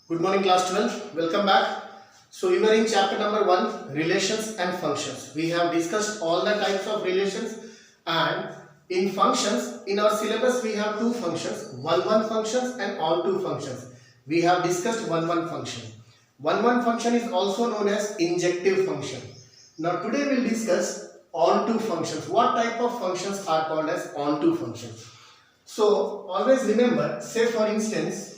Good morning, class 12. Welcome back. So, we were in chapter number 1, relations and functions. We have discussed all the types of relations, and in functions, in our syllabus, we have two functions, one functions and onto functions. We have discussed one function. One function is also known as injective function. Now, today we will discuss onto functions. What type of functions are called as onto functions? So, always remember, say for instance,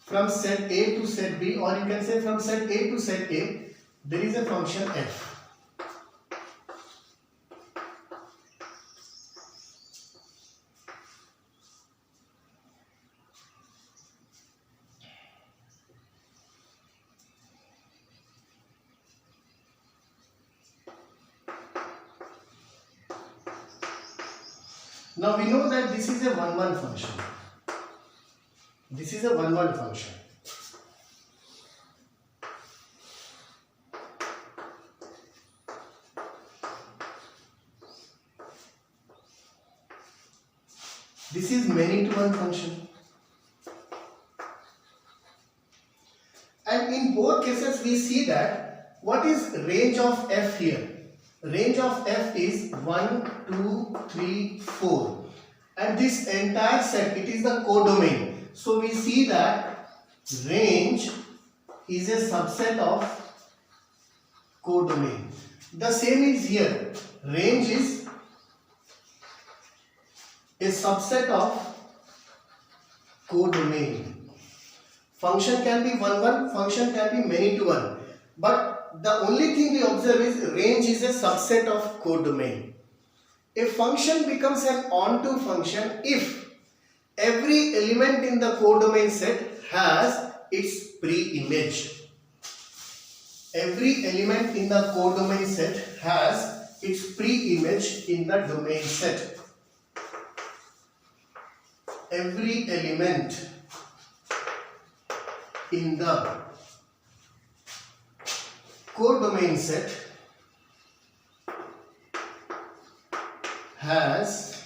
from set A to set B, or you can say from set A to set A, there is a function f. Now we know that this is a one function. This is a one function. This is many to one function. And in both cases we see that what is range of f here? Range of f is 1, 2, 3, 4. And this entire set, it is the codomain. So we see that range is a subset of codomain. The same is here. Range is a subset of codomain. Function can be one, function can be many to one. But the only thing we observe is range is a subset of codomain. A function becomes an onto function if every element in the codomain set has its pre-image. Every element in the codomain set has its pre-image in the domain set. Every element in the codomain set has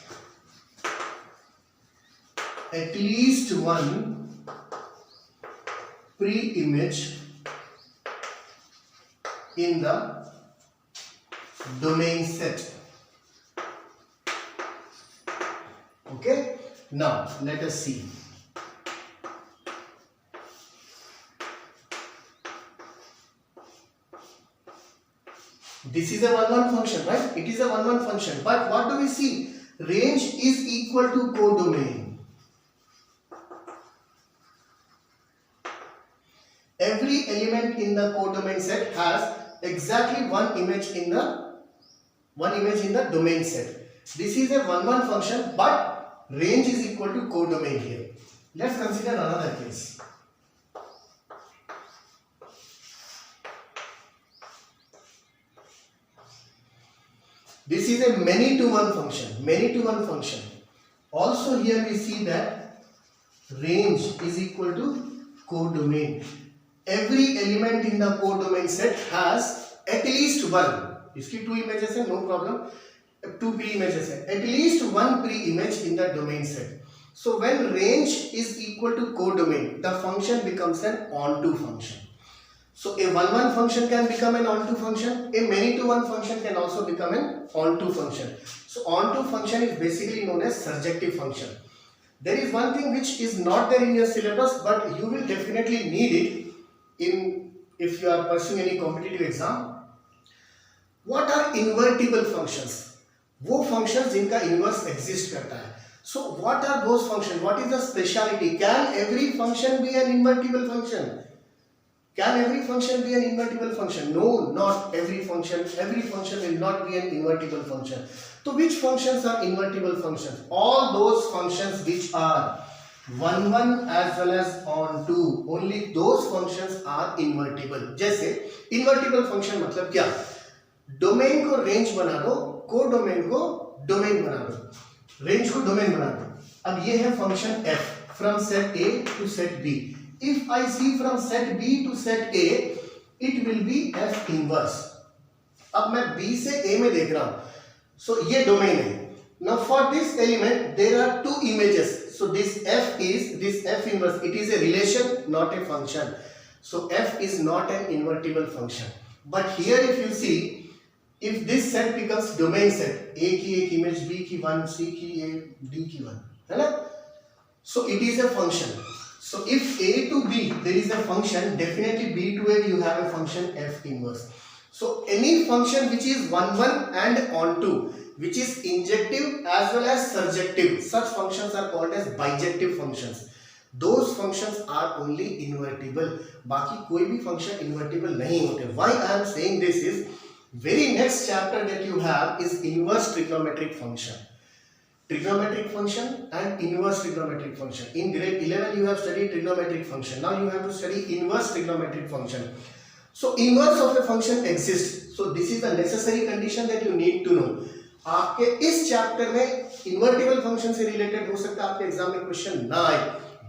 at least one pre-image in the domain set. Okay, now let us see. This is a one function, right? It is a one function. But what do we see? Range is equal to codomain. Every element in the codomain set has exactly one image in the domain set. This is a one function, but range is equal to codomain here. Let's consider another case. This is a many to one function. Many to one function. Also here we see that range is equal to codomain. Every element in the codomain set has at least one. इसकी two images है, no problem. Two pre-images है. At least one pre-image in the domain set. So when range is equal to codomain, the function becomes an onto function. So a one function can become an onto function. A many to one function can also become an onto function. So onto function is basically known as surjective function. There is one thing which is not there in your syllabus, but you will definitely need it if you are pursuing any competitive exam. What are invertible functions? वो functions जिनका inverse exist करता है. So what are those functions? What is the speciality? Can every function be an invertible function? Can every function be an invertible function? No, not every function. Every function will not be an invertible function. So which functions are invertible functions? All those functions which are one as well as onto, only those functions are invertible. जैसे invertible function मतलब क्या? Domain को range बना दो, codomain को domain बना दो, range को डोमेन बना दो. अब ये है function f from set A to set B. If I see from set B to set A, it will be f inverse. अब मैं B से A में देख रहा हूं, so ये डोमेन है. Now for this element there are two images. So this F inverse, it is a relation, not a function. So F is not an invertible function. But here if you see, if this set becomes domain set, A की एक image, B की 1, C की A, D की 1, है ना? So it is a function. So if A to B there is a function, definitely B to A you have a function F inverse. So any function which is 1 1 and onto, which is injective as well as surjective, such functions are called as bijective functions. Those functions are only invertible. बाकी कोई भी function invertible नहीं होते. Why I am saying this is, very next chapter that you have is inverse trigonometric function. Trigonometric function and inverse trigonometric function. In grade 11 you have studied trigonometric function. Now you have to study inverse trigonometric function. So inverse of a function exists. So this is the necessary condition that you need to know. आपके इस chapter में invertible function से related हो सकता है आपके exam में question ना आए,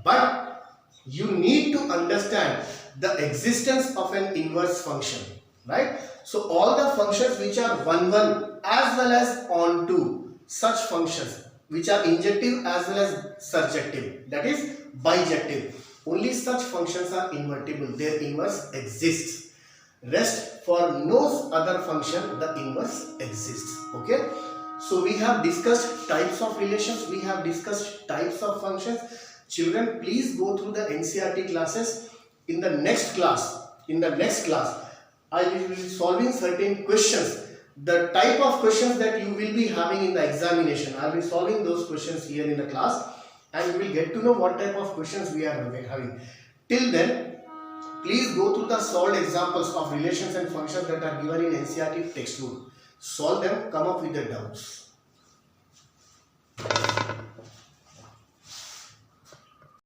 but you need to understand the existence of an inverse function, right? So all the functions which are 1 1 as well as onto, such functions which are injective as well as surjective, that is bijective, only such functions are invertible, their inverse exists. Rest, for no other function the inverse exists. Okay, so we have discussed types of relations, we have discussed types of functions. Children, please go through the NCERT classes. In the next class I will be solving certain questions, the type of questions that you will be having in the examination. I will be solving those questions here in the class and you will get to know what type of questions we are having. Till then, please go through the solved examples of relations and functions that are given in NCERT textbook. Solve them, come up with the doubts.